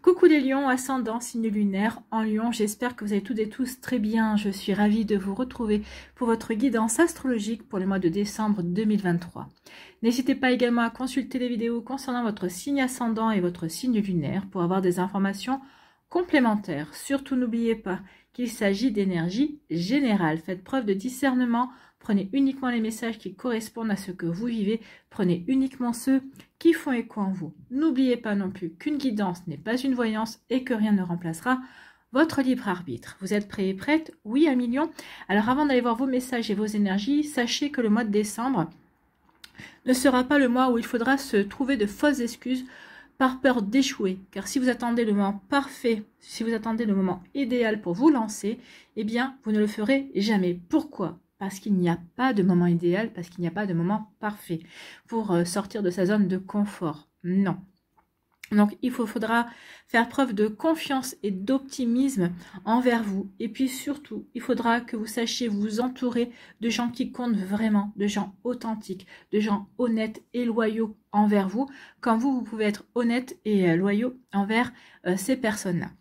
Coucou les lions, ascendant, signe lunaire en lion, j'espère que vous allez toutes et tous très bien. Je suis ravie de vous retrouver pour votre guidance astrologique pour le mois de décembre 2023. N'hésitez pas également à consulter les vidéos concernant votre signe ascendant et votre signe lunaire pour avoir des informations complémentaires. Surtout n'oubliez pas qu'il s'agit d'énergie générale. Faites preuve de discernement. Prenez uniquement les messages qui correspondent à ce que vous vivez. Prenez uniquement ceux qui font écho en vous. N'oubliez pas non plus qu'une guidance n'est pas une voyance et que rien ne remplacera votre libre arbitre. Vous êtes prêts et prêtes? Oui, un million. Alors avant d'aller voir vos messages et vos énergies, sachez que le mois de décembre ne sera pas le mois où il faudra se trouver de fausses excuses par peur d'échouer. Car si vous attendez le moment parfait, si vous attendez le moment idéal pour vous lancer, eh bien, vous ne le ferez jamais. Pourquoi ? Parce qu'il n'y a pas de moment idéal, parce qu'il n'y a pas de moment parfait pour sortir de sa zone de confort. Non. Donc, il faudra faire preuve de confiance et d'optimisme envers vous. Et puis surtout, il faudra que vous sachiez vous entourer de gens qui comptent vraiment, de gens authentiques, de gens honnêtes et loyaux envers vous, comme vous pouvez être honnête et loyaux envers ces personnes-là.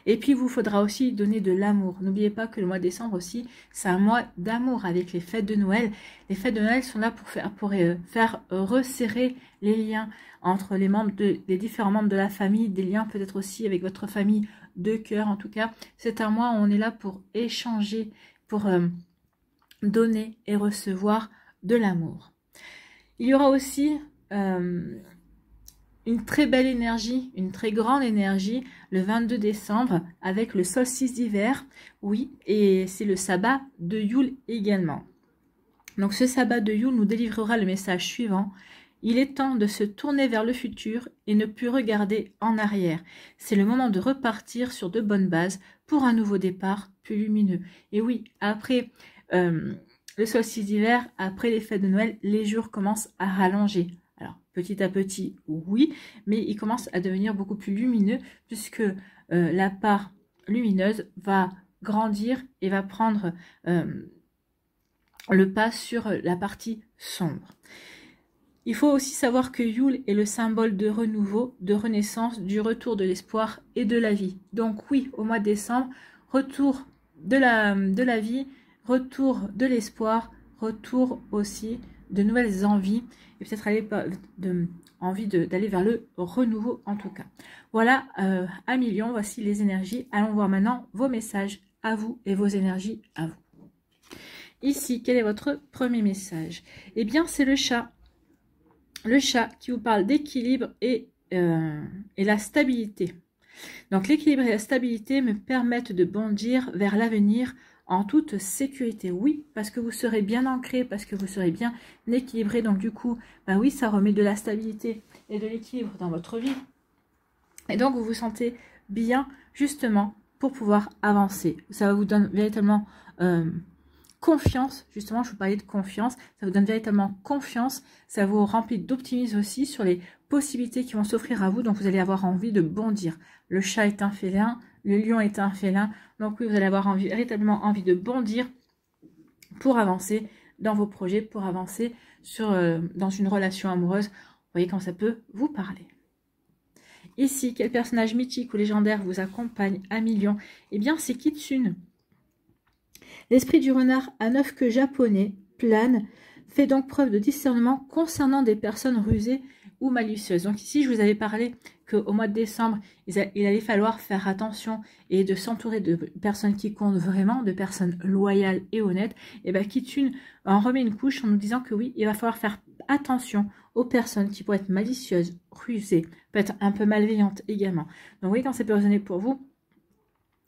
Et puis, il vous faudra aussi donner de l'amour. N'oubliez pas que le mois de décembre aussi, c'est un mois d'amour avec les fêtes de Noël. Les fêtes de Noël sont là pour faire resserrer les liens entre les différents membres de la famille, des liens peut-être aussi avec votre famille de cœur. En tout cas, c'est un mois où on est là pour échanger, pour donner et recevoir de l'amour. Il y aura aussi une très belle énergie, une très grande énergie le 22 décembre avec le solstice d'hiver. Oui, et c'est le sabbat de Yule également. Donc ce sabbat de Yule nous délivrera le message suivant. Il est temps de se tourner vers le futur et ne plus regarder en arrière. C'est le moment de repartir sur de bonnes bases pour un nouveau départ plus lumineux. Et oui, après le solstice d'hiver, après les fêtes de Noël, les jours commencent à rallonger. Alors, petit à petit, oui, mais il commence à devenir beaucoup plus lumineux puisque la part lumineuse va grandir et va prendre le pas sur la partie sombre. Il faut aussi savoir que Yule est le symbole de renouveau, de renaissance, du retour de l'espoir et de la vie. Donc oui, au mois de décembre, retour de la vie, retour de l'espoir, retour aussi de nouvelles envies et peut-être envie d'aller vers le renouveau en tout cas. Voilà, un million, voici les énergies. Allons voir maintenant vos messages à vous et vos énergies à vous. Ici, quel est votre premier message? Eh bien, c'est le chat. Le chat qui vous parle d'équilibre et la stabilité. Donc, l'équilibre et la stabilité me permettent de bondir vers l'avenir en toute sécurité. Oui, parce que vous serez bien ancré, parce que vous serez bien équilibré. Donc du coup, bah oui, ça remet de la stabilité et de l'équilibre dans votre vie. Et donc vous vous sentez bien justement pour pouvoir avancer. Ça vous donne véritablement confiance. Justement, je vous parlais de confiance. Ça vous donne véritablement confiance. Ça vous remplit d'optimisme aussi sur les possibilités qui vont s'offrir à vous. Donc vous allez avoir envie de bondir. Le chat est un félin. Le lion est un félin, donc oui, vous allez avoir véritablement envie de bondir pour avancer dans vos projets, pour avancer dans une relation amoureuse. Vous voyez quand ça peut vous parler. Ici, quel personnage mythique ou légendaire vous accompagne à million? Eh bien, c'est Kitsune. L'esprit du renard à 9 queues japonais plane, fait donc preuve de discernement concernant des personnes rusées ou malicieuses. Donc ici, je vous avais parlé qu'au mois de décembre, il allait falloir faire attention et de s'entourer de personnes qui comptent vraiment, de personnes loyales et honnêtes. Et bien, Kitsune en remet une couche en nous disant que oui, il va falloir faire attention aux personnes qui pourraient être malicieuses, rusées, peut-être un peu malveillantes également. Donc, vous voyez, quand c'est peut résonner pour vous,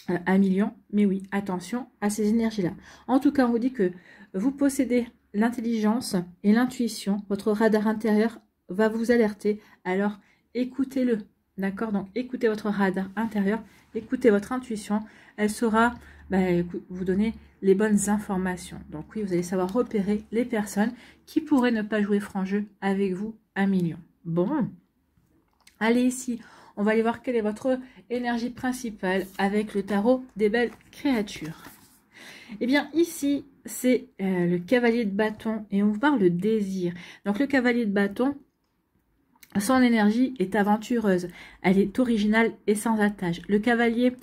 un million, mais oui, attention à ces énergies-là. En tout cas, on vous dit que vous possédez l'intelligence et l'intuition. Votre radar intérieur va vous alerter. Alors, écoutez-le. D'accord? Donc, écoutez votre radar intérieur. Écoutez votre intuition. Elle saura vous donner les bonnes informations. Donc, oui, vous allez savoir repérer les personnes qui pourraient ne pas jouer franc jeu avec vous à million. Bon. Allez, ici, on va aller voir quelle est votre énergie principale avec le tarot des belles créatures. Eh bien, ici, c'est le cavalier de bâton et on vous parle de désir. Donc, le cavalier de bâton, Son énergie est aventureuse, elle est originale et sans attache. Le cavalier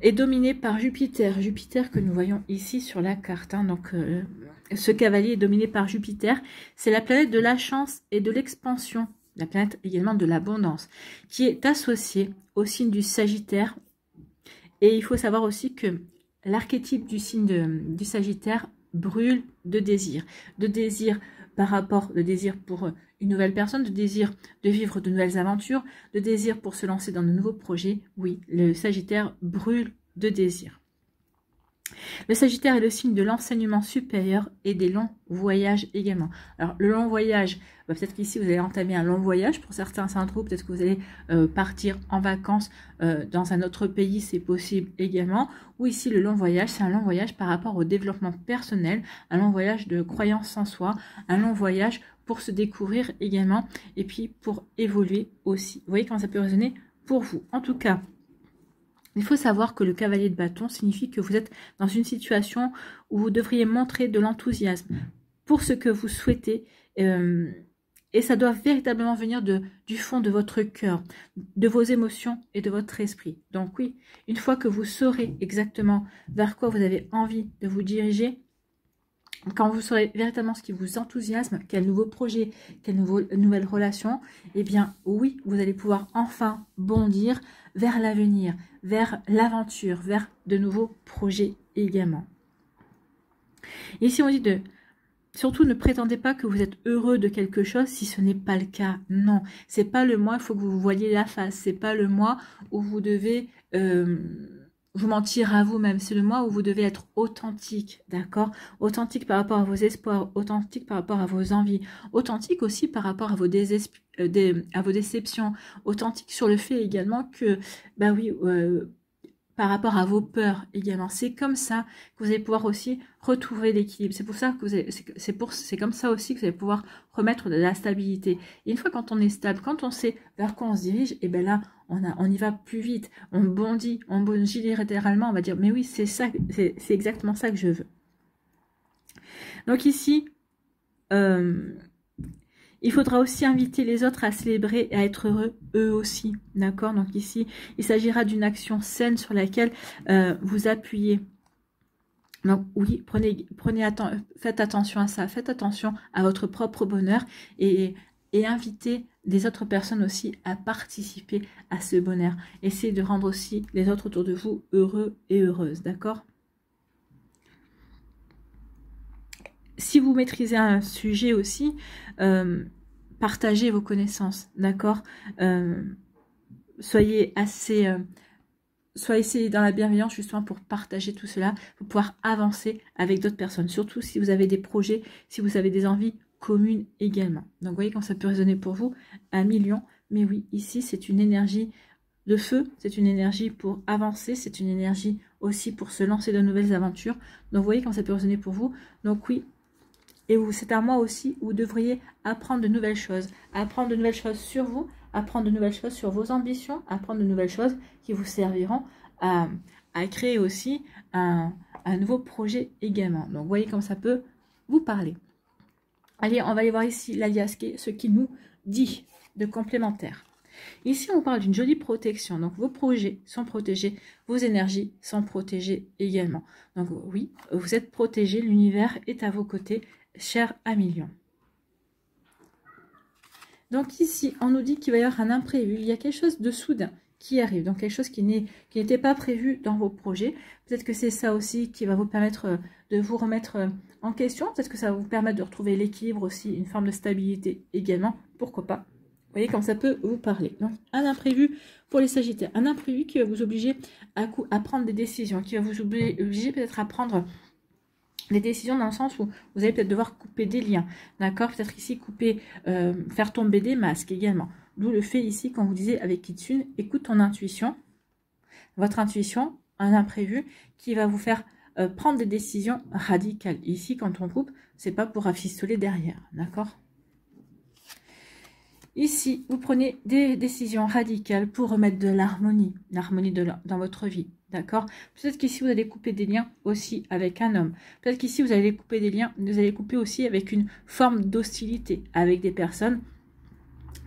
est dominé par Jupiter. Jupiter que nous voyons ici sur la carte. Hein. Donc, ce cavalier est dominé par Jupiter. C'est la planète de la chance et de l'expansion. La planète également de l'abondance, qui est associée au signe du Sagittaire. Et il faut savoir aussi que l'archétype du signe du Sagittaire brûle de désir. De désir par rapport, de désir pour une nouvelle personne, de désir de vivre de nouvelles aventures, de désir pour se lancer dans de nouveaux projets. Oui, le Sagittaire brûle de désir. Le Sagittaire est le signe de l'enseignement supérieur et des longs voyages également. Alors, le long voyage, peut-être qu'ici, vous allez entamer un long voyage. Pour certains d'entre vous, peut-être que vous allez partir en vacances dans un autre pays, c'est possible également. Ou ici, le long voyage, c'est un long voyage par rapport au développement personnel, un long voyage de croyance en soi, un long voyage pour se découvrir également et puis pour évoluer aussi. Vous voyez comment ça peut résonner pour vous. En tout cas, il faut savoir que le cavalier de bâton signifie que vous êtes dans une situation où vous devriez montrer de l'enthousiasme pour ce que vous souhaitez et ça doit véritablement venir du fond de votre cœur, de vos émotions et de votre esprit. Donc oui, une fois que vous saurez exactement vers quoi vous avez envie de vous diriger, quand vous saurez véritablement ce qui vous enthousiasme, quel nouveau projet, quelle nouvelle relation, eh bien oui, vous allez pouvoir enfin bondir vers l'avenir, vers l'aventure, vers de nouveaux projets également. Et ici on dit surtout ne prétendez pas que vous êtes heureux de quelque chose si ce n'est pas le cas. Non, c'est pas le mois, il faut que vous voyez la face, c'est pas le mois où vous devez vous mentir à vous-même, c'est le mois où vous devez être authentique, d'accord? Authentique par rapport à vos espoirs, authentique par rapport à vos envies, authentique aussi par rapport à vos déceptions, authentique sur le fait également que, bah oui, par rapport à vos peurs également. C'est comme ça que vous allez pouvoir aussi retrouver l'équilibre. C'est pour ça que c'est comme ça aussi que vous allez pouvoir remettre de la stabilité. Et une fois quand on est stable, quand on sait vers quoi on se dirige, et bien là, on y va plus vite, on bondit littéralement, on va dire, mais oui, c'est ça, c'est exactement ça que je veux. Donc ici, il faudra aussi inviter les autres à célébrer et à être heureux eux aussi, d'accord? Donc ici, il s'agira d'une action saine sur laquelle vous appuyez. Donc oui, faites attention à ça, faites attention à votre propre bonheur et invitez les autres personnes aussi à participer à ce bonheur. Essayez de rendre aussi les autres autour de vous heureux et heureuses, d'accord? Si vous maîtrisez un sujet aussi, partagez vos connaissances, d'accord? Soyez dans la bienveillance justement pour partager tout cela, pour pouvoir avancer avec d'autres personnes, surtout si vous avez des projets, si vous avez des envies communes également. Donc vous voyez quand ça peut résonner pour vous, 1 million, mais oui, ici c'est une énergie de feu, c'est une énergie pour avancer, c'est une énergie aussi pour se lancer de nouvelles aventures. Donc vous voyez quand ça peut résonner pour vous, donc oui, et c'est à moi aussi où vous devriez apprendre de nouvelles choses sur vous, apprendre de nouvelles choses sur vos ambitions, apprendre de nouvelles choses qui vous serviront à créer aussi un nouveau projet également. Donc, vous voyez comme ça peut vous parler. Allez, on va aller voir ici l'alias, ce qu'il nous dit de complémentaire. Ici, on parle d'une jolie protection. Donc, vos projets sont protégés, vos énergies sont protégées également. Donc, oui, vous êtes protégés, l'univers est à vos côtés, cher à millions. Donc ici, on nous dit qu'il va y avoir un imprévu. Il y a quelque chose de soudain qui arrive. Donc quelque chose qui n'était pas prévu dans vos projets. Peut-être que c'est ça aussi qui va vous permettre de vous remettre en question. Peut-être que ça va vous permettre de retrouver l'équilibre aussi, une forme de stabilité également. Pourquoi pas? Vous voyez comme ça peut vous parler. Donc un imprévu pour les Sagittaires. Un imprévu qui va vous obliger à prendre des décisions. Qui va vous obliger peut-être à prendre des décisions dans le sens où vous allez peut-être devoir couper des liens, d'accord? Peut-être ici couper, faire tomber des masques également. D'où le fait ici, quand vous disiez avec Kitsune, écoute ton intuition, votre intuition, un imprévu qui va vous faire prendre des décisions radicales. Ici, quand on coupe, c'est pas pour rafistoler derrière, d'accord? Ici, vous prenez des décisions radicales pour remettre de l'harmonie, dans votre vie. D'accord? Peut-être qu'ici, vous allez couper des liens aussi avec un homme. Peut-être qu'ici, vous allez couper des liens, vous allez couper aussi avec une forme d'hostilité avec des personnes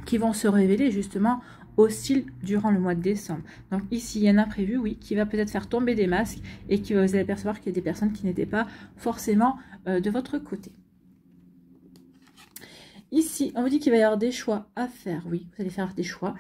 qui vont se révéler justement hostiles durant le mois de décembre. Donc ici, il y a un imprévu, oui, qui va peut-être faire tomber des masques et qui va vous allez percevoir qu'il y a des personnes qui n'étaient pas forcément de votre côté. Ici, on vous dit qu'il va y avoir des choix à faire. Oui, vous allez faire des choix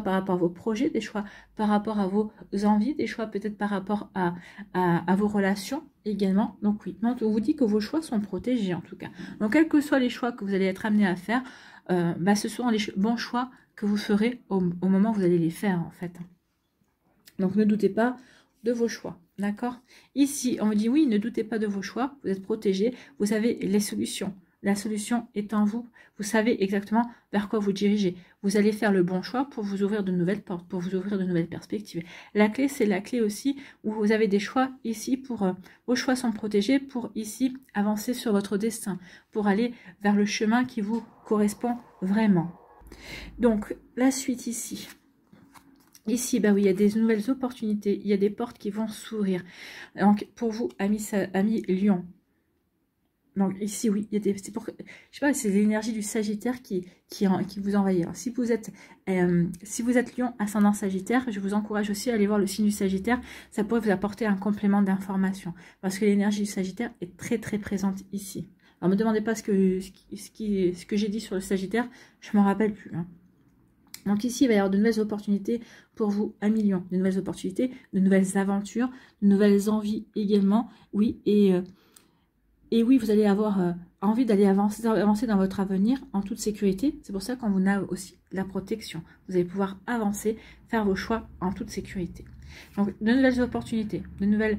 par rapport à vos projets, des choix par rapport à vos envies, des choix peut-être par rapport à vos relations également. Donc oui, donc, on vous dit que vos choix sont protégés en tout cas. Donc quels que soient les choix que vous allez être amenés à faire, ce sont les bons choix que vous ferez au moment où vous allez les faire en fait. Donc ne doutez pas de vos choix. D'accord? Ici, on vous dit oui, ne doutez pas de vos choix, vous êtes protégés, vous avez les solutions. La solution est en vous. Vous savez exactement vers quoi vous dirigez. Vous allez faire le bon choix pour vous ouvrir de nouvelles portes, pour vous ouvrir de nouvelles perspectives. La clé, c'est la clé aussi où vous avez des choix ici pour... vos choix sont protégés pour ici avancer sur votre destin, pour aller vers le chemin qui vous correspond vraiment. Donc, la suite ici. Ici, bah oui, il y a des nouvelles opportunités, il y a des portes qui vont s'ouvrir. Donc, pour vous, amis Lion, donc ici, oui, il y a des, c'est pour, je sais pas, c'est l'énergie du Sagittaire qui vous envahit. Alors, si vous êtes Lion, ascendant Sagittaire, je vous encourage aussi à aller voir le signe du Sagittaire. Ça pourrait vous apporter un complément d'information. Parce que l'énergie du Sagittaire est très très présente ici. Alors, ne me demandez pas ce que j'ai dit sur le Sagittaire, je ne m'en rappelle plus. Hein. Donc ici, il va y avoir de nouvelles opportunités pour vous, amis Lion. De nouvelles opportunités, de nouvelles aventures, de nouvelles envies également. Oui, et oui, vous allez avoir envie d'aller avancer dans votre avenir en toute sécurité. C'est pour ça qu'on vous a aussi la protection. Vous allez pouvoir avancer, faire vos choix en toute sécurité. Donc, de nouvelles opportunités, de nouvelles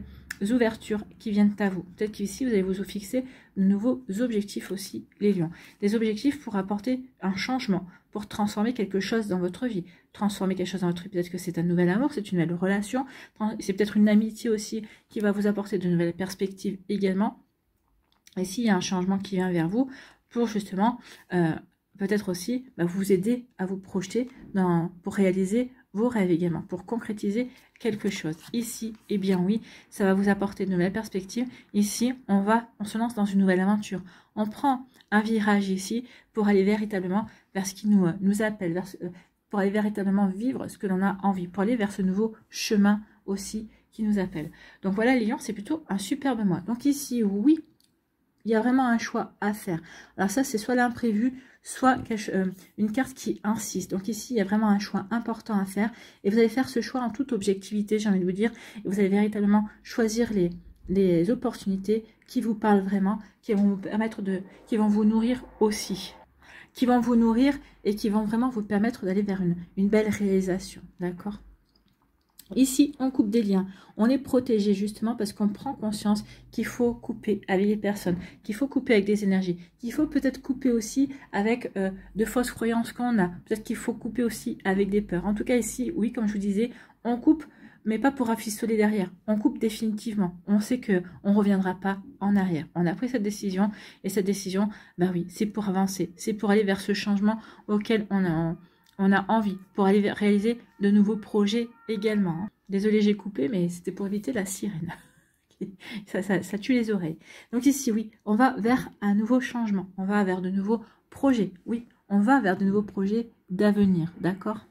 ouvertures qui viennent à vous. Peut-être qu'ici, vous allez vous fixer de nouveaux objectifs aussi, les lions. Des objectifs pour apporter un changement, pour transformer quelque chose dans votre vie. Transformer quelque chose dans votre vie, peut-être que c'est un nouvel amour, c'est une nouvelle relation. C'est peut-être une amitié aussi qui va vous apporter de nouvelles perspectives également. Et s'il y a un changement qui vient vers vous, pour justement, peut-être aussi vous aider à vous projeter pour réaliser vos rêves également, pour concrétiser quelque chose. Ici, eh bien oui, ça va vous apporter de nouvelles perspectives. Ici, on se lance dans une nouvelle aventure. On prend un virage ici pour aller véritablement vers ce qui nous appelle, pour aller véritablement vivre ce que l'on a envie, pour aller vers ce nouveau chemin aussi qui nous appelle. Donc voilà, les lions, c'est plutôt un superbe mois. Donc ici, oui, il y a vraiment un choix à faire. Alors ça, c'est soit l'imprévu, soit une carte qui insiste. Donc ici, il y a vraiment un choix important à faire. Et vous allez faire ce choix en toute objectivité, j'ai envie de vous dire. Et vous allez véritablement choisir les opportunités qui vous parlent vraiment, qui vont vous permettre qui vont vous nourrir aussi. Qui vont vous nourrir et qui vont vraiment vous permettre d'aller vers une belle réalisation. D'accord ? Ici, on coupe des liens. On est protégé justement parce qu'on prend conscience qu'il faut couper avec des personnes, qu'il faut couper avec des énergies, qu'il faut peut-être couper aussi avec de fausses croyances qu'on a. Peut-être qu'il faut couper aussi avec des peurs. En tout cas, ici, oui, comme je vous disais, on coupe, mais pas pour rafistoler derrière. On coupe définitivement. On sait qu'on ne reviendra pas en arrière. On a pris cette décision et cette décision, bah oui, c'est pour avancer. C'est pour aller vers ce changement auquel on a envie, pour aller réaliser de nouveaux projets également. Désolée, j'ai coupé, mais c'était pour éviter la sirène. ça tue les oreilles. Donc ici, oui, on va vers un nouveau changement. On va vers de nouveaux projets. Oui, on va vers de nouveaux projets d'avenir, d'accord ?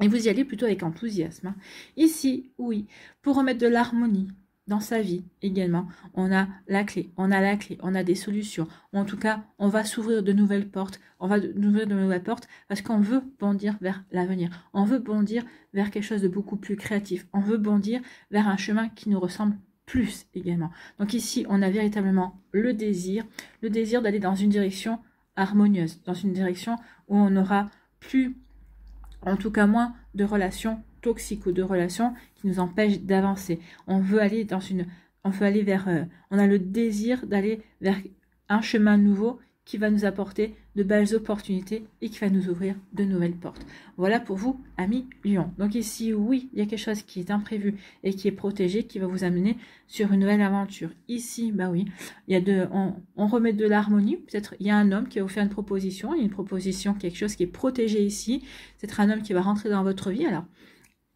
Et vous y allez plutôt avec enthousiasme. Hein. Ici, oui, pour remettre de l'harmonie dans sa vie également, on a la clé, on a des solutions. En tout cas, on va s'ouvrir de nouvelles portes, parce qu'on veut bondir vers l'avenir. On veut bondir vers quelque chose de beaucoup plus créatif. On veut bondir vers un chemin qui nous ressemble plus également. Donc ici, on a véritablement le désir d'aller dans une direction harmonieuse, dans une direction où on n'aura plus, en tout cas moins, de relations toxiques ou de relations qui nous empêchent d'avancer. On a le désir d'aller vers un chemin nouveau qui va nous apporter de belles opportunités et qui va nous ouvrir de nouvelles portes. Voilà pour vous, amis Lion. Donc ici, oui, il y a quelque chose qui est imprévu et qui est protégé, qui va vous amener sur une nouvelle aventure. Ici, bah oui, on remet de l'harmonie. Peut-être il y a un homme qui va vous faire une proposition, il y a une proposition, quelque chose qui est protégé ici. C'est un homme qui va rentrer dans votre vie. Alors,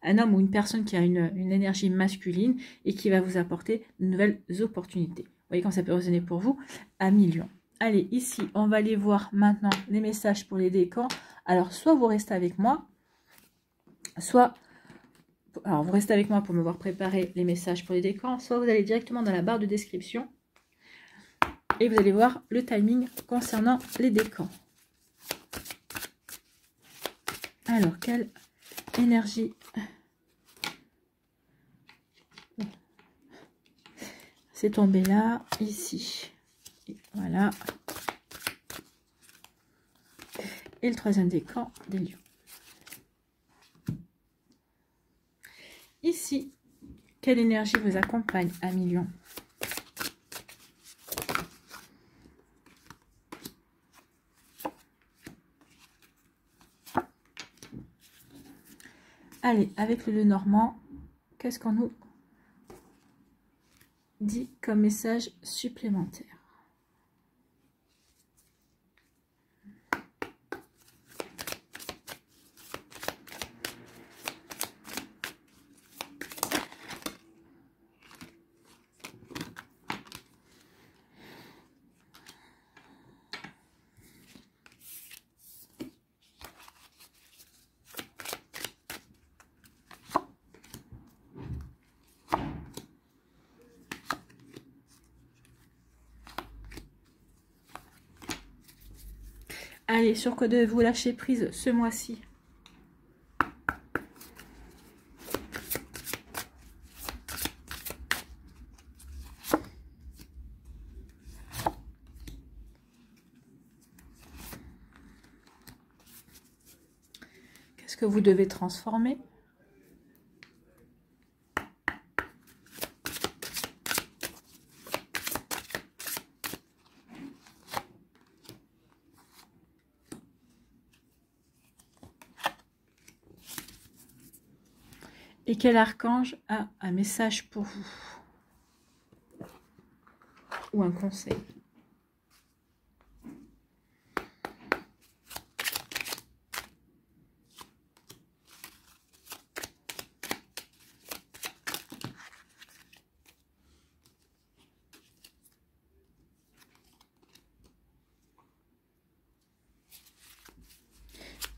un homme ou une personne qui a une énergie masculine et qui va vous apporter de nouvelles opportunités. Vous voyez quand ça peut résonner pour vous, amis Lion. Allez, ici, on va aller voir maintenant les messages pour les décans. Alors, soit vous restez avec moi, soit... Alors, vous restez avec moi pour me voir préparer les messages pour les décans, soit vous allez directement dans la barre de description et vous allez voir le timing concernant les décans. Alors, quelle énergie... C'est tombé là, ici. Et voilà. Et le troisième décan des lions. Ici, quelle énergie vous accompagne, amis lions? Allez, avec le Lenormand, qu'est-ce qu'on nous dit comme message supplémentaire? Allez, sur quoi devez-vous lâcher prise ce mois-ci? Qu'est-ce que vous devez transformer? Et quel archange a un message pour vous? Ou un conseil?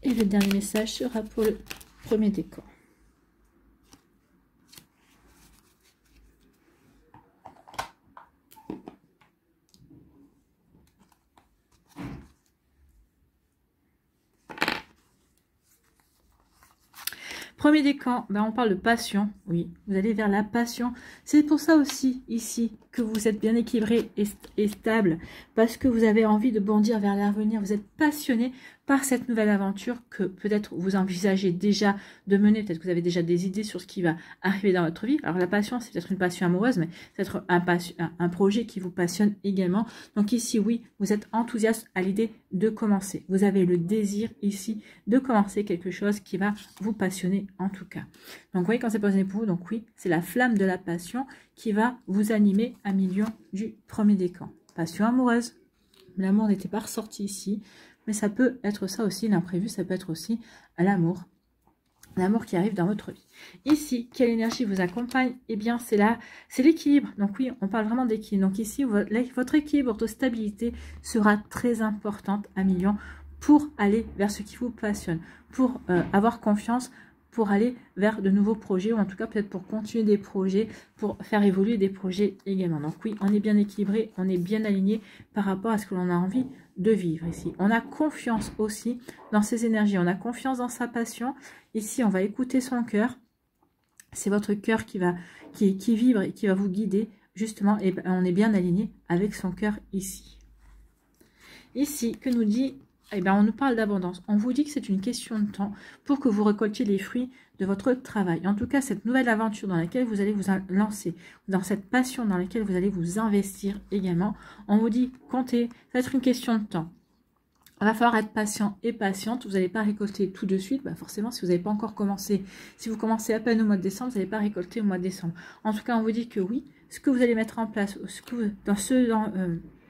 Et le dernier message sera pour le premier décan. Premier décan, ben on parle de passion. Oui, vous allez vers la passion. C'est pour ça aussi, ici, que vous êtes bien équilibré et stable. Parce que vous avez envie de bondir vers l'avenir. Vous êtes passionné par cette nouvelle aventure que peut-être vous envisagez déjà de mener. Peut-être que vous avez déjà des idées sur ce qui va arriver dans votre vie. Alors la passion, c'est peut-être une passion amoureuse, mais c'est peut-être un projet qui vous passionne également. Donc ici, oui, vous êtes enthousiaste à l'idée de commencer. Vous avez le désir ici de commencer quelque chose qui va vous passionner en tout cas. Donc vous voyez quand c'est passionné pour vous, donc oui, c'est la flamme de la passion qui va vous animer à milieu du premier décan. Passion amoureuse. L'amour n'était pas ressorti ici, mais ça peut être ça aussi, l'imprévu, ça peut être aussi l'amour. L'amour qui arrive dans votre vie. Ici, quelle énergie vous accompagne? Eh bien, c'est là, c'est l'équilibre. Donc oui, on parle vraiment d'équilibre. Donc ici, votre équilibre, votre stabilité sera très importante à million pour aller vers ce qui vous passionne, pour avoir confiance, pour aller vers de nouveaux projets, ou en tout cas peut-être pour continuer des projets, pour faire évoluer des projets également. Donc oui, on est bien équilibré, on est bien aligné par rapport à ce que l'on a envie de vivre ici. On a confiance aussi dans ses énergies, on a confiance dans sa passion. Ici, on va écouter son cœur. C'est votre cœur qui vibre et qui va vous guider justement, et on est bien aligné avec son cœur ici. Ici, que nous dit... Eh bien, on nous parle d'abondance. On vous dit que c'est une question de temps pour que vous récoltiez les fruits de votre travail. En tout cas, cette nouvelle aventure dans laquelle vous allez vous lancer, dans cette passion dans laquelle vous allez vous investir également, on vous dit, comptez, ça va être une question de temps. Il va falloir être patient et patiente. Vous n'allez pas récolter tout de suite. Bah forcément, si vous n'avez pas encore commencé, si vous commencez à peine au mois de décembre, vous n'allez pas récolter au mois de décembre. En tout cas, on vous dit que oui, ce que vous allez mettre en place,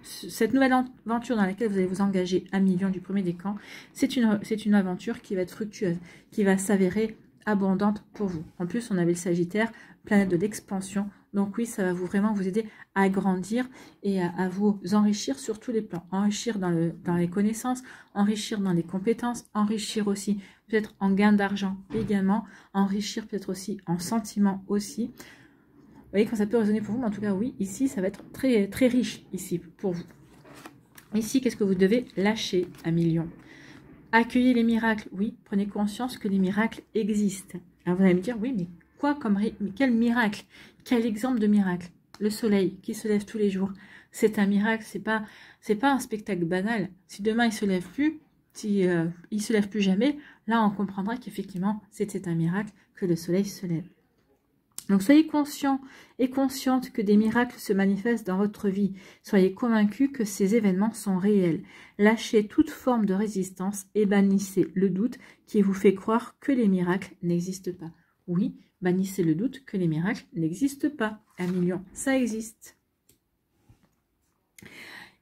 cette nouvelle aventure dans laquelle vous allez vous engager à million du premier décan, c'est une aventure qui va être fructueuse, qui va s'avérer abondante pour vous. En plus, on avait le Sagittaire, planète de l'expansion. Donc oui, ça va vraiment vous aider à grandir et à vous enrichir sur tous les plans. Enrichir dans les connaissances, enrichir dans les compétences, enrichir aussi peut-être en gain d'argent également, enrichir peut-être aussi en sentiments aussi. Vous voyez quand ça peut résonner pour vous, mais en tout cas oui, ici ça va être très, très riche ici pour vous. Ici, qu'est-ce que vous devez lâcher à million? Accueillez les miracles, oui, prenez conscience que les miracles existent. Alors vous allez me dire, oui, mais quoi comme quel miracle? Quel exemple de miracle? Le soleil qui se lève tous les jours, c'est un miracle, c'est pas un spectacle banal. Si demain il se lève plus, si il se lève plus jamais, là on comprendra qu'effectivement c'était un miracle que le soleil se lève. Donc soyez conscients et conscientes que des miracles se manifestent dans votre vie. Soyez convaincus que ces événements sont réels. Lâchez toute forme de résistance et bannissez le doute qui vous fait croire que les miracles n'existent pas. Oui, bannissez le doute que les miracles n'existent pas. Un million, ça existe.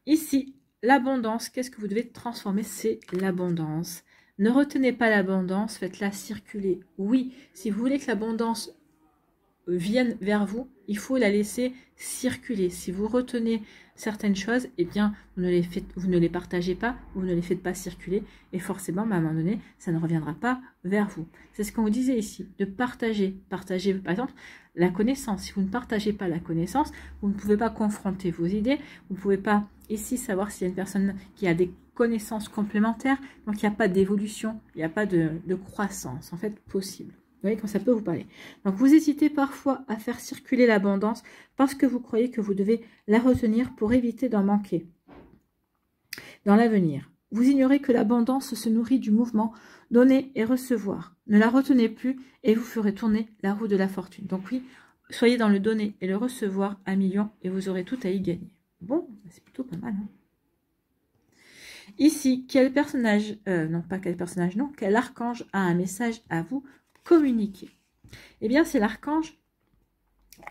Ici, l'abondance, qu'est-ce que vous devez transformer? C'est l'abondance. Ne retenez pas l'abondance, faites-la circuler. Oui, si vous voulez que l'abondance viennent vers vous, il faut la laisser circuler. Si vous retenez certaines choses, eh bien, vous ne les partagez pas, vous ne les faites pas circuler, et forcément, à un moment donné, ça ne reviendra pas vers vous. C'est ce qu'on vous disait ici, de partager. Partager, par exemple, la connaissance. Si vous ne partagez pas la connaissance, vous ne pouvez pas confronter vos idées, vous ne pouvez pas, ici, savoir s'il y a une personne qui a des connaissances complémentaires, donc il n'y a pas d'évolution, il n'y a pas de croissance, en fait, possible. Vous voyez quand ça peut vous parler. Donc vous hésitez parfois à faire circuler l'abondance parce que vous croyez que vous devez la retenir pour éviter d'en manquer dans l'avenir. Vous ignorez que l'abondance se nourrit du mouvement donner et recevoir. Ne la retenez plus et vous ferez tourner la roue de la fortune. Donc oui, soyez dans le donner et le recevoir à million et vous aurez tout à y gagner. Bon, c'est plutôt pas mal. Hein. Ici, quel personnage, non pas quel personnage, non, quel archange a un message à vous communiquer? Eh bien, c'est l'archange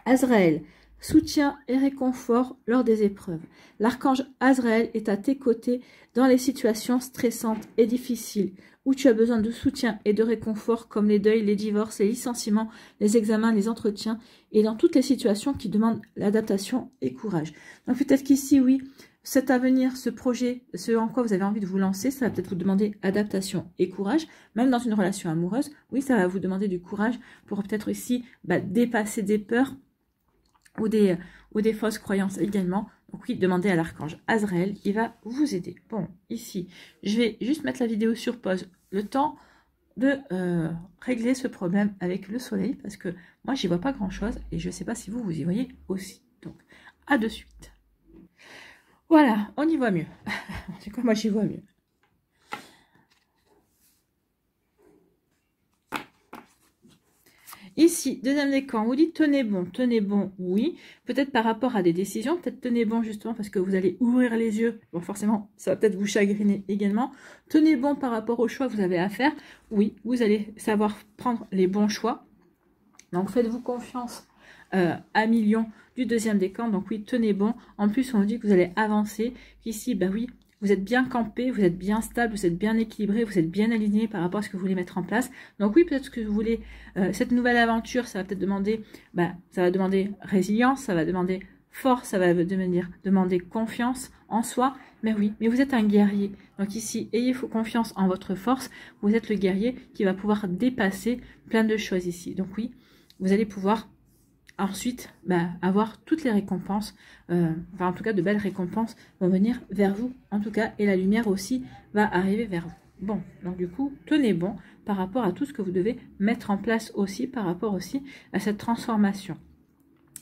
Azraël, soutien et réconfort lors des épreuves. L'archange Azraël est à tes côtés dans les situations stressantes et difficiles où tu as besoin de soutien et de réconfort comme les deuils, les divorces, les licenciements, les examens, les entretiens et dans toutes les situations qui demandent l'adaptation et courage. Donc peut-être qu'ici, oui, cet avenir, ce projet, ce en quoi vous avez envie de vous lancer, ça va peut-être vous demander adaptation et courage, même dans une relation amoureuse. Oui, ça va vous demander du courage pour peut-être ici dépasser des peurs ou des fausses croyances également. Donc oui, demandez à l'archange Azraël, il va vous aider. Bon, ici, je vais juste mettre la vidéo sur pause, le temps de régler ce problème avec le soleil, parce que moi, j'y vois pas grand-chose, et je ne sais pas si vous y voyez aussi. Donc, à de suite. Voilà, on y voit mieux. C'est quoi, moi j'y vois mieux. Ici, deuxième décan, on vous dit tenez bon, oui. Peut-être par rapport à des décisions, peut-être tenez bon justement parce que vous allez ouvrir les yeux. Bon, forcément, ça va peut-être vous chagriner également. Tenez bon par rapport aux choix que vous avez à faire. Oui, vous allez savoir prendre les bons choix. Donc, faites-vous confiance à million du deuxième décan. Donc oui, tenez bon. En plus, on vous dit que vous allez avancer. Ici, bah oui, vous êtes bien campé, vous êtes bien stable, vous êtes bien équilibré, vous êtes bien aligné par rapport à ce que vous voulez mettre en place. Donc oui, peut-être que vous voulez cette nouvelle aventure, ça va peut-être demander, ça va demander résilience, ça va demander force, ça va demander confiance en soi. Mais oui, mais vous êtes un guerrier. Donc ici, ayez confiance en votre force. Vous êtes le guerrier qui va pouvoir dépasser plein de choses ici. Donc oui, vous allez pouvoir ensuite avoir toutes les récompenses, enfin en tout cas de belles récompenses vont venir vers vous en tout cas, et la lumière aussi va arriver vers vous. Bon, donc du coup, tenez bon par rapport à tout ce que vous devez mettre en place aussi, par rapport aussi à cette transformation.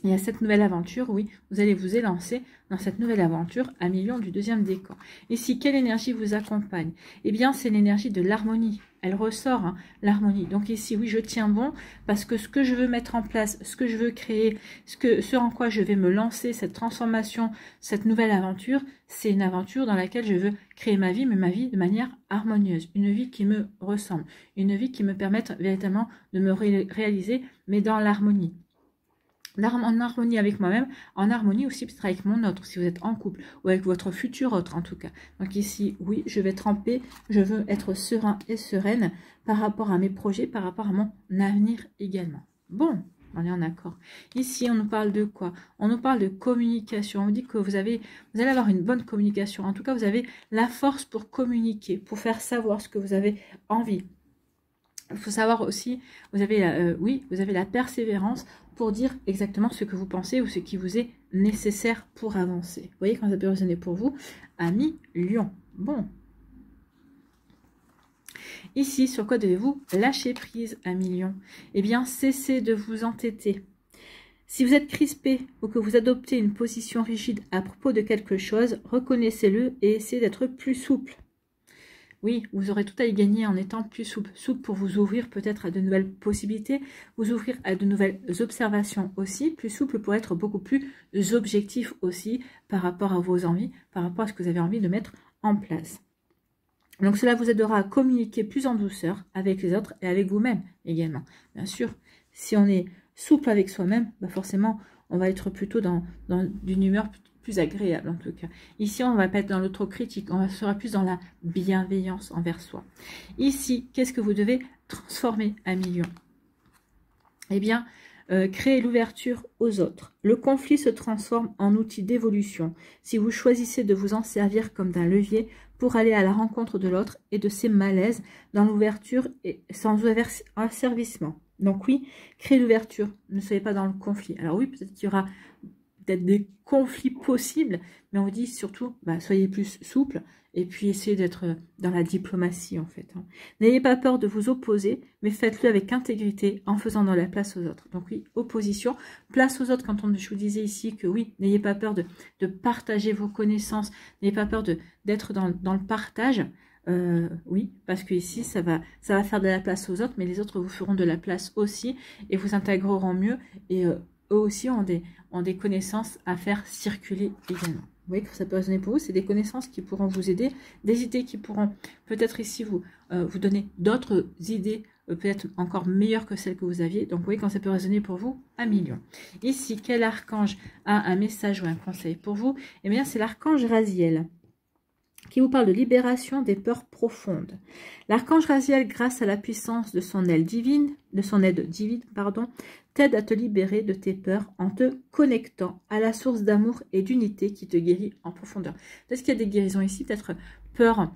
Et à cette nouvelle aventure, oui, vous allez vous élancer dans cette nouvelle aventure à million du deuxième décan. Ici, quelle énergie vous accompagne? Eh bien, c'est l'énergie de l'harmonie. Elle ressort, hein, l'harmonie. Donc ici, oui, je tiens bon parce que ce que je veux mettre en place, ce que je veux créer, ce en quoi je vais me lancer, cette transformation, cette nouvelle aventure, c'est une aventure dans laquelle je veux créer ma vie, mais ma vie de manière harmonieuse. Une vie qui me ressemble. Une vie qui me permette véritablement de me réaliser, mais dans l'harmonie. En harmonie avec moi-même, en harmonie aussi peut-être avec mon autre, si vous êtes en couple, ou avec votre futur autre en tout cas. Donc ici, oui, je vais tremper, je veux être serein et sereine par rapport à mes projets, par rapport à mon avenir également. Bon, On est en accord. Ici, on nous parle de quoi? On nous parle de communication. On dit que vous allez avoir une bonne communication. En tout cas, vous avez la force pour communiquer, pour faire savoir ce que vous avez envie. Il faut savoir aussi, vous avez la persévérance pour dire exactement ce que vous pensez ou ce qui vous est nécessaire pour avancer. Vous voyez quand ça peut résonner pour vous, ami Lion. Bon. Ici, sur quoi devez-vous lâcher prise, ami Lion? Eh bien, cessez de vous entêter. Si vous êtes crispé ou que vous adoptez une position rigide à propos de quelque chose, reconnaissez-le et essayez d'être plus souple. Oui, vous aurez tout à y gagner en étant plus souple. Souple pour vous ouvrir peut-être à de nouvelles possibilités, vous ouvrir à de nouvelles observations aussi. Plus souple pour être beaucoup plus objectif aussi par rapport à vos envies, par rapport à ce que vous avez envie de mettre en place. Donc cela vous aidera à communiquer plus en douceur avec les autres et avec vous-même également. Bien sûr, si on est souple avec soi-même, bah forcément on va être plutôt dans une humeur plus agréable en tout cas. Ici, on va pas être dans l'autocritique, on sera plus dans la bienveillance envers soi. Ici, qu'est-ce que vous devez transformer, ami Lion? Eh bien, créer l'ouverture aux autres. Le conflit se transforme en outil d'évolution si vous choisissez de vous en servir comme d'un levier pour aller à la rencontre de l'autre et de ses malaises dans l'ouverture et sans asservissement. Donc oui, créez l'ouverture, ne soyez pas dans le conflit. Alors oui, peut-être qu'il y aura peut-être des conflits possibles, mais on vous dit surtout, soyez plus souple et puis essayez d'être dans la diplomatie en fait. N'ayez pas peur de vous opposer, mais faites-le avec intégrité en faisant de la place aux autres. Donc oui, opposition, place aux autres quand je vous disais ici que oui, n'ayez pas peur de partager vos connaissances, n'ayez pas peur d'être dans le partage. Oui, parce que ici ça va faire de la place aux autres, mais les autres vous feront de la place aussi et vous intégreront mieux et eux aussi ont des connaissances à faire circuler également. Vous voyez que ça peut résonner pour vous, c'est des connaissances qui pourront vous aider, des idées qui pourront peut-être ici vous donner d'autres idées, peut-être encore meilleures que celles que vous aviez. Donc vous voyez quand ça peut résonner pour vous, ami Lion. Ici, quel archange a un message ou un conseil pour vous? Eh bien, c'est l'archange Raziel, qui vous parle de libération des peurs profondes. L'archange Raziel, grâce à la puissance de son aide divine, t'aide à te libérer de tes peurs en te connectant à la source d'amour et d'unité qui te guérit en profondeur. Est-ce qu'il y a des guérisons ici? Peut-être peur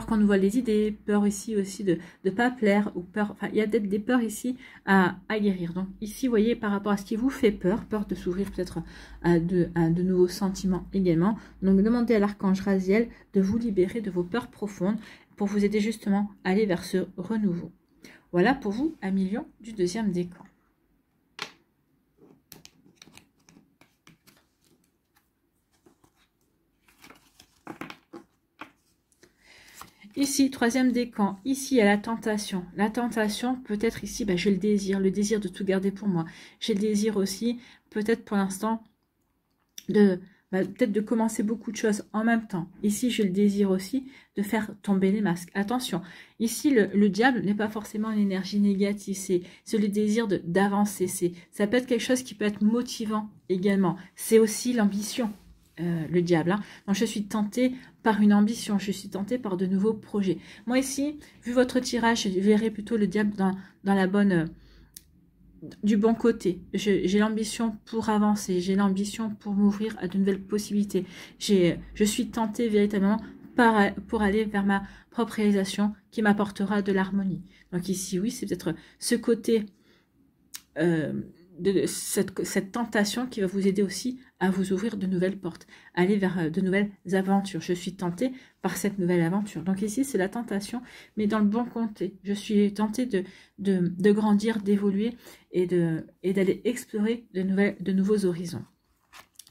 qu'on nous voile les idées, peur ici aussi de ne pas plaire, ou peur, enfin il y a peut-être des peurs ici à guérir. Donc ici, vous voyez, par rapport à ce qui vous fait peur de s'ouvrir peut-être à de nouveaux sentiments également. Donc demandez à l'archange Raziel de vous libérer de vos peurs profondes pour vous aider justement à aller vers ce renouveau. Voilà pour vous, ami Lion du deuxième décan. Ici, troisième décan, ici, il y a la tentation. La tentation, peut-être ici, j'ai le désir de tout garder pour moi. J'ai le désir aussi, peut-être pour l'instant, peut-être de commencer beaucoup de choses en même temps. Ici, j'ai le désir aussi de faire tomber les masques. Attention, ici, le diable n'est pas forcément une énergie négative, c'est le désir d'avancer. Ça peut être quelque chose qui peut être motivant également. C'est aussi l'ambition. Le diable. Donc je suis tentée par une ambition, je suis tentée par de nouveaux projets. Moi ici, vu votre tirage, je verrai plutôt le diable dans la bonne, du bon côté. J'ai l'ambition pour avancer, j'ai l'ambition pour m'ouvrir à de nouvelles possibilités. Je suis tentée véritablement pour aller vers ma propre réalisation qui m'apportera de l'harmonie. Donc ici, oui, c'est peut-être ce côté de cette tentation qui va vous aider aussi à vous ouvrir de nouvelles portes, aller vers de nouvelles aventures. Je suis tentée par cette nouvelle aventure. Donc ici, c'est la tentation, mais dans le bon côté. Je suis tentée de grandir, d'évoluer et d'aller explorer de nouveaux horizons.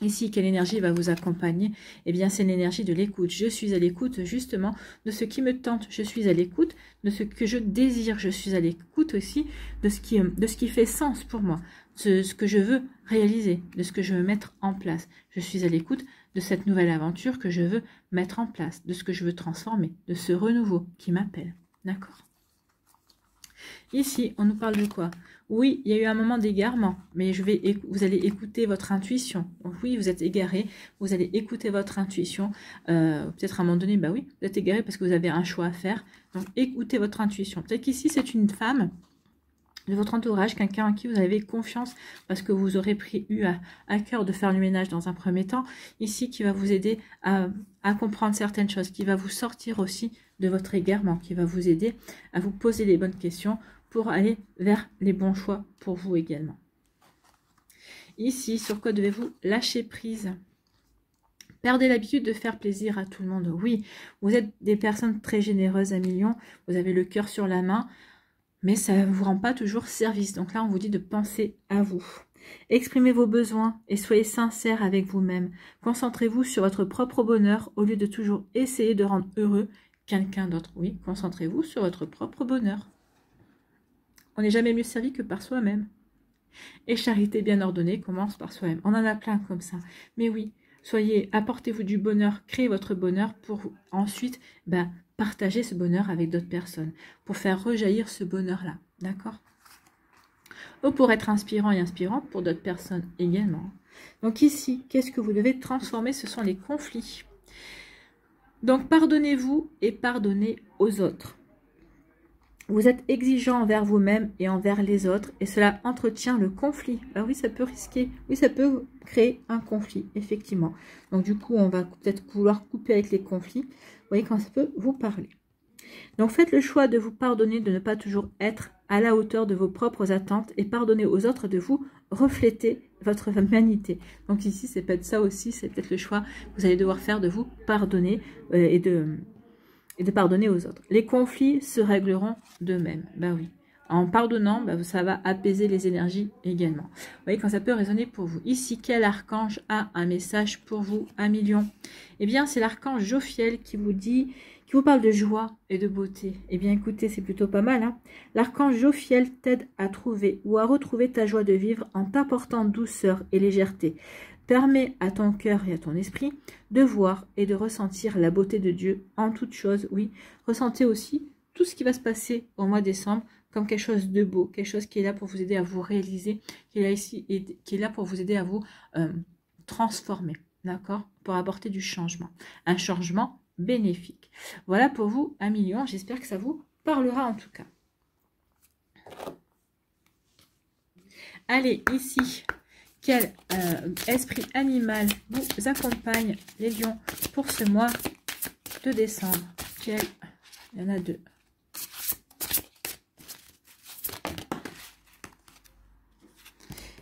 Ici, quelle énergie va vous accompagner? Eh bien, c'est l'énergie de l'écoute. Je suis à l'écoute justement de ce qui me tente. Je suis à l'écoute de ce que je désire. Je suis à l'écoute aussi de ce qui fait sens pour moi, de ce que je veux réaliser, de ce que je veux mettre en place. Je suis à l'écoute de cette nouvelle aventure que je veux mettre en place, de ce que je veux transformer, de ce renouveau qui m'appelle. D'accord? Ici, on nous parle de quoi? Oui, il y a eu un moment d'égarement, mais vous allez écouter votre intuition. Donc oui, vous êtes égaré, vous allez écouter votre intuition. Peut-être à un moment donné, oui, vous êtes égaré parce que vous avez un choix à faire. Donc écoutez votre intuition. Peut-être qu'ici, c'est une femme de votre entourage, quelqu'un en qui vous avez confiance parce que vous aurez eu à cœur de faire le ménage dans un premier temps, ici qui va vous aider à comprendre certaines choses, qui va vous sortir aussi de votre égarement, qui va vous aider à vous poser les bonnes questions pour aller vers les bons choix pour vous également. Ici, sur quoi devez-vous lâcher prise? Perdez l'habitude de faire plaisir à tout le monde. Oui, vous êtes des personnes très généreuses à millions, vous avez le cœur sur la main, mais ça ne vous rend pas toujours service. Donc là, on vous dit de penser à vous. Exprimez vos besoins et soyez sincère avec vous-même. Concentrez-vous sur votre propre bonheur au lieu de toujours essayer de rendre heureux quelqu'un d'autre. Oui, concentrez-vous sur votre propre bonheur. On n'est jamais mieux servi que par soi-même. Et charité bien ordonnée commence par soi-même. On en a plein comme ça. Mais oui, apportez-vous du bonheur, créez votre bonheur pour ensuite partager ce bonheur avec d'autres personnes, pour faire rejaillir ce bonheur-là, d'accord? Ou pour être inspirant et inspirant pour d'autres personnes également. Donc ici, qu'est-ce que vous devez transformer? Ce sont les conflits. Donc pardonnez-vous et pardonnez aux autres. Vous êtes exigeant envers vous-même et envers les autres et cela entretient le conflit. Alors oui, ça peut risquer, oui, ça peut créer un conflit, effectivement. Donc du coup, on va peut-être vouloir couper avec les conflits. Vous voyez quand ça peut vous parler. Donc faites le choix de vous pardonner, de ne pas toujours être à la hauteur de vos propres attentes et pardonnez aux autres de vous refléter votre humanité. Donc ici, c'est peut-être ça aussi, c'est peut-être le choix que vous allez devoir faire de vous pardonner et de pardonner aux autres. Les conflits se régleront d'eux-mêmes. Ben oui. En pardonnant, ça va apaiser les énergies également. Vous voyez quand ça peut résonner pour vous. Ici, quel archange a un message pour vous, 1 million? Eh bien, c'est l'archange Jophiel qui vous parle de joie et de beauté. Eh bien, écoutez, c'est plutôt pas mal. Hein. L'archange Jophiel t'aide à trouver ou à retrouver ta joie de vivre en t'apportant douceur et légèreté. Permet à ton cœur et à ton esprit de voir et de ressentir la beauté de Dieu en toutes choses. Oui, ressentez aussi tout ce qui va se passer au mois de décembre comme quelque chose de beau, quelque chose qui est là pour vous aider à vous réaliser, qui est là pour vous aider à vous transformer, d'accord? Pour apporter du changement, un changement bénéfique. Voilà pour vous, 1 million. J'espère que ça vous parlera en tout cas. Allez, ici... Quel esprit animal vous accompagne, les lions, pour ce mois de décembre? Il y en a 2.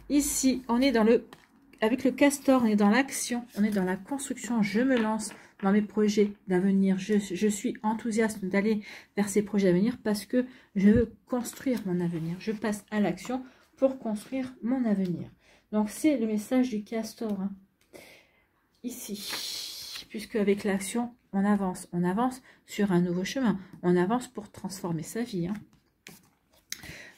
Ici, on est avec le castor, on est dans l'action, on est dans la construction. Je me lance dans mes projets d'avenir. Je suis enthousiaste d'aller vers ces projets d'avenir parce que je veux construire mon avenir. Je passe à l'action pour construire mon avenir. Donc, c'est le message du castor, hein. Ici, puisque avec l'action, on avance sur un nouveau chemin. On avance pour transformer sa vie, hein.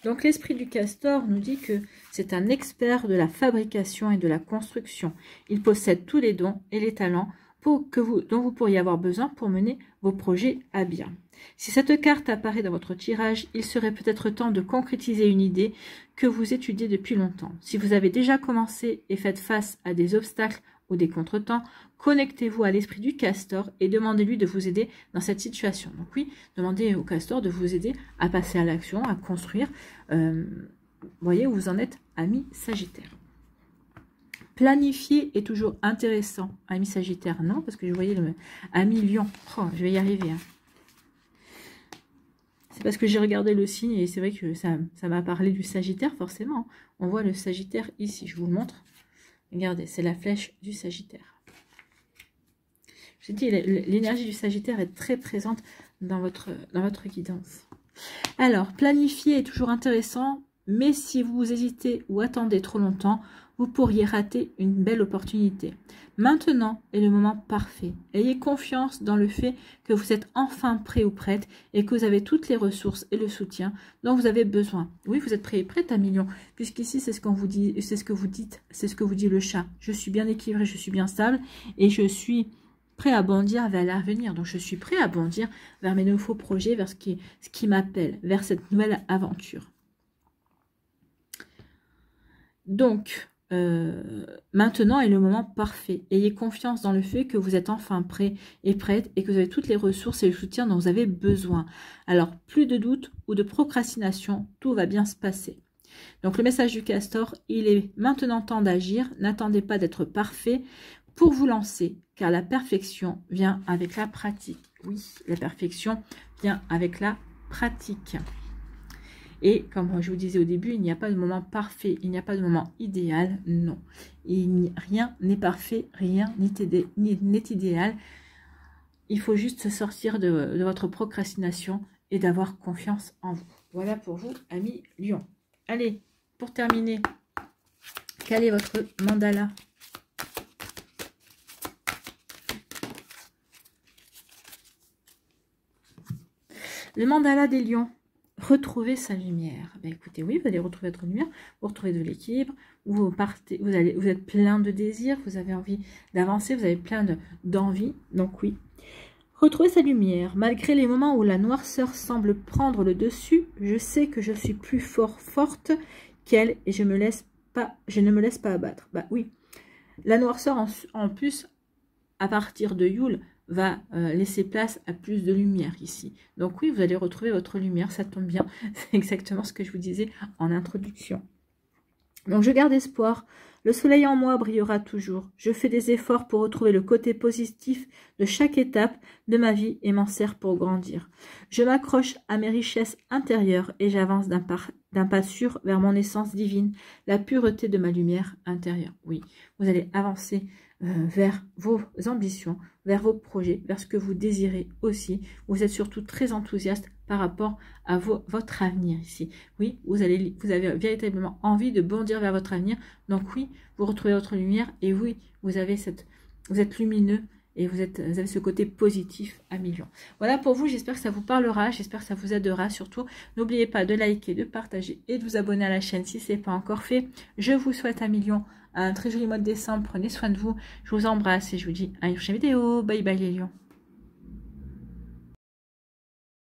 Donc, l'esprit du castor nous dit que c'est un expert de la fabrication et de la construction. Il possède tous les dons et les talents dont vous pourriez avoir besoin pour mener vos projets à bien. Si cette carte apparaît dans votre tirage, il serait peut-être temps de concrétiser une idée que vous étudiez depuis longtemps. Si vous avez déjà commencé et faites face à des obstacles ou des contretemps, connectez-vous à l'esprit du castor et demandez-lui de vous aider dans cette situation. Donc oui, demandez au castor de vous aider à passer à l'action, à construire. Voyez où vous en êtes, ami Sagittaire. Planifier est toujours intéressant, ami Sagittaire. Non, parce que je voyais ami Lion. Oh, je vais y arriver, hein. C'est parce que j'ai regardé le signe et c'est vrai que ça m'a parlé du Sagittaire, forcément. On voit le Sagittaire ici, je vous le montre. Regardez, c'est la flèche du Sagittaire. Je dis, l'énergie du Sagittaire est très présente dans votre guidance. Alors, planifier est toujours intéressant, mais si vous hésitez ou attendez trop longtemps, vous pourriez rater une belle opportunité. Maintenant est le moment parfait. Ayez confiance dans le fait que vous êtes enfin prêt ou prête et que vous avez toutes les ressources et le soutien dont vous avez besoin. Oui, vous êtes prêt et prête, 1 million, puisqu'ici c'est ce qu'on vous dit, c'est ce que vous dites, c'est ce que vous dit le chat. Je suis bien équilibré, je suis bien stable et je suis prêt à bondir vers l'avenir. Donc je suis prêt à bondir vers mes nouveaux projets, vers ce qui m'appelle, vers cette nouvelle aventure. Donc, maintenant est le moment parfait. Ayez confiance dans le fait que vous êtes enfin prêt et prête et que vous avez toutes les ressources et le soutien dont vous avez besoin. Alors, plus de doute ou de procrastination, tout va bien se passer. Donc, le message du castor, il est maintenant temps d'agir. N'attendez pas d'être parfait pour vous lancer, car la perfection vient avec la pratique. Oui, la perfection vient avec la pratique. Et comme je vous disais au début, il n'y a pas de moment parfait, il n'y a pas de moment idéal, non. Rien n'est parfait, rien n'est idéal. Il faut juste sortir de votre procrastination et d'avoir confiance en vous. Voilà pour vous, amis Lion. Allez, pour terminer, quel est votre mandala? Le mandala des lions. Retrouver sa lumière. Ben écoutez, oui, vous allez retrouver votre lumière, vous retrouvez de l'équilibre, vous êtes plein de désirs, vous avez envie d'avancer, vous avez plein d'envie. Donc oui, retrouver sa lumière. Malgré les moments où la noirceur semble prendre le dessus, je sais que je suis plus forte qu'elle et je ne me laisse pas abattre. Bah oui, la noirceur en plus, à partir de Yule, va laisser place à plus de lumière ici. Donc oui, vous allez retrouver votre lumière, ça tombe bien. C'est exactement ce que je vous disais en introduction. Donc je garde espoir. Le soleil en moi brillera toujours. Je fais des efforts pour retrouver le côté positif de chaque étape de ma vie et m'en sers pour grandir. Je m'accroche à mes richesses intérieures et j'avance d'un pas sûr vers mon essence divine, la pureté de ma lumière intérieure. Oui, vous allez avancer vers vos ambitions, vers vos projets, vers ce que vous désirez aussi. Vous êtes surtout très enthousiaste par rapport à votre avenir ici. Oui, vous avez véritablement envie de bondir vers votre avenir. Donc oui, vous retrouvez votre lumière et oui, vous êtes lumineux et vous avez ce côté positif à millions. Voilà pour vous, j'espère que ça vous parlera, j'espère que ça vous aidera. Surtout, n'oubliez pas de liker, de partager et de vous abonner à la chaîne si ce n'est pas encore fait. Je vous souhaite à millions un très joli mois de décembre. Prenez soin de vous. Je vous embrasse et je vous dis à une prochaine vidéo. Bye bye les lions.